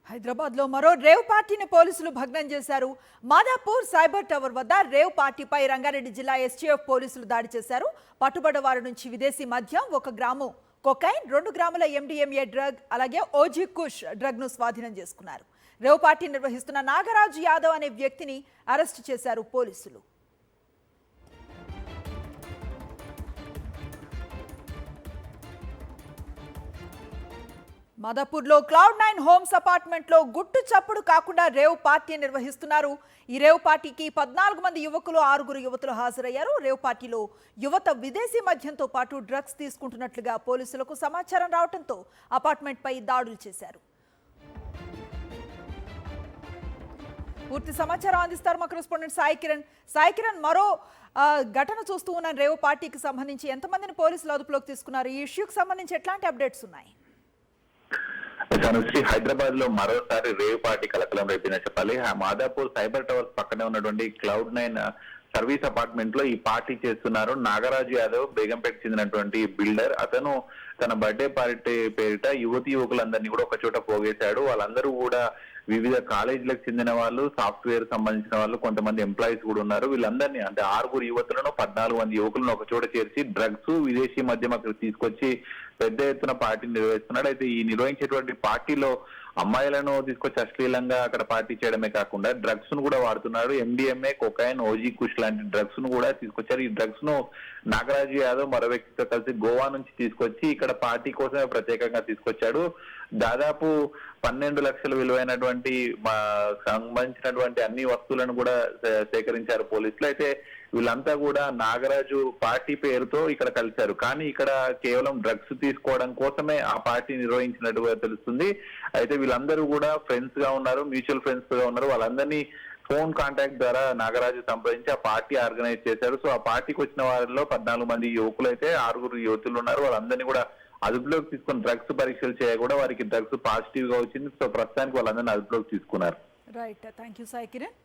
హైదరాబాద్ లో మరో రేవ్ పార్టీని పోలీసులు భగ్నం చేశారు. మాదాపూర్ సైబర్ టవర్ వద్ద రేవ్ పార్టీపై రంగారెడ్డి జిల్లా ఎస్టీఎఫ్ పోలీసులు దాడి చేశారు. పట్టుబడ్డ వారి నుంచి విదేశీ మద్యం, 1 గ్రాము కొకైన్, 2 గ్రాముల ఎండిఎంఏ డ్రగ్, అలాగే ఓజీ కుష్ డ్రగ్ ను స్వాధీనం చేసుకున్నారు. రేవ్ పార్టీ నిర్వహిస్తున్న నాగరాజు యాదవ్ అనే వ్యక్తిని అరెస్టు చేశారు పోలీసులు. మాదాపూర్లో క్లౌడ్9 హోమ్స్ అపార్ట్మెంట్ లో గుట్టు చప్పుడు కాకుండా రేవ్ పార్టీ నిర్వహిస్తున్నారు. ఈ రేవ్ పార్టీకి 14 మంది యువకులు, 6 యువతులు హాజరయ్యారు. రేవ్ పార్టీలో యువత విదేశీ మద్యంతో పాటు డ్రగ్స్ తీసుకుంటున్నట్లుగా పోలీసులకు సమాచారం రావడంతో అపార్ట్మెంట్ పై దాడులు చేశారు. పూర్తి సమాచారం అందిస్తారు మా కరెస్పాండెంట్ సాయి కిరణ్. సాయి కిరణ్, మరో ఘటన చూస్తూ ఉన్న రేవ్ పార్టీకి సంబంధించి ఎంతమందిని పోలీసులు అదుపులోకి తీసుకున్నారు? ఈ ఇష్యూకి సంబంధించి ఎట్లాంటి అప్డేట్స్ ఉన్నాయి? అనుశ్రీ, హైదరాబాద్ లో మరోసారి రేవ్ పార్టీ కలకలం రేపిందని చెప్పాలి. మాదాపూర్ సైబర్ టవర్స్ పక్కనే ఉన్నటువంటి క్లౌడ్9 సర్వీస్ అపార్ట్మెంట్ లో ఈ పార్టీ చేస్తున్నారు. నాగరాజు యాదవ్ బేగంపేట చెందినటువంటి బిల్డర్. అతను తన బర్త్డే పార్టీ పేరిట యువకులందరినీ కూడా ఒక చోట పోగేశాడు. వాళ్ళందరూ కూడా వివిధ కాలేజీలకు చెందిన వాళ్ళు, సాఫ్ట్వేర్ సంబంధించిన వాళ్ళు, కొంతమంది ఎంప్లాయీస్ కూడా ఉన్నారు. వీళ్ళందరినీ అంటే 6 యువతులను, 14 మంది యువకులను ఒక చోట చేర్చి డ్రగ్స్, విదేశీ మద్యం అక్కడ తీసుకొచ్చి పెద్ద ఎత్తున పార్టీ నిర్వహిస్తున్నాడు. అయితే ఈ నిర్వహించేటువంటి పార్టీలో అమ్మాయిలను తీసుకొచ్చి అశ్లీలంగా అక్కడ పార్టీ చేయడమే కాకుండా డ్రగ్స్ ను కూడా వాడుతున్నాడు. ఎండిఎంఏ, కొకైన్, ఓజీ కుష్ లాంటి డ్రగ్స్ ను కూడా తీసుకొచ్చారు. ఈ డ్రగ్స్ ను నాగరాజు యాదవ్ మరో వ్యక్తితో కలిసి గోవా నుంచి తీసుకొచ్చి ఇక్కడ పార్టీ కోసమే ప్రత్యేకంగా తీసుకొచ్చాడు. దాదాపు 12 లక్షల విలువైనటువంటి సంబంధించినటువంటి అన్ని వస్తువులను కూడా సేకరించారు పోలీసులు. అయితే వీళ్ళంతా కూడా నాగరాజు పార్టీ పేరుతో ఇక్కడ కలిశారు. కానీ ఇక్కడ కేవలం డ్రగ్స్ తీసుకోవడం కోసమే ఆ పార్టీ నిర్వహించినట్టుగా తెలుస్తుంది. అయితే వీళ్ళందరూ కూడా ఫ్రెండ్స్ గా ఉన్నారు, మ్యూచువల్ ఫ్రెండ్స్ గా ఉన్నారు. వాళ్ళందరినీ ఫోన్ కాంటాక్ట్ ద్వారా నాగరాజు సంప్రదించి ఆ పార్టీ ఆర్గనైజ్ చేశారు. సో ఆ పార్టీకి వచ్చిన వారిలో 14 మంది యువకులు అయితే 6 యువతులు ఉన్నారు. వాళ్ళందరినీ కూడా అదుపులోకి తీసుకుని డ్రగ్స్ పరీక్షలు చేయకూడా వారికి డ్రగ్స్ పాజిటివ్ గా వచ్చింది. సో ప్రస్తుతానికి వాళ్ళందరినీ అదుపులోకి తీసుకున్నారు. Right, thank you Sai Kiran.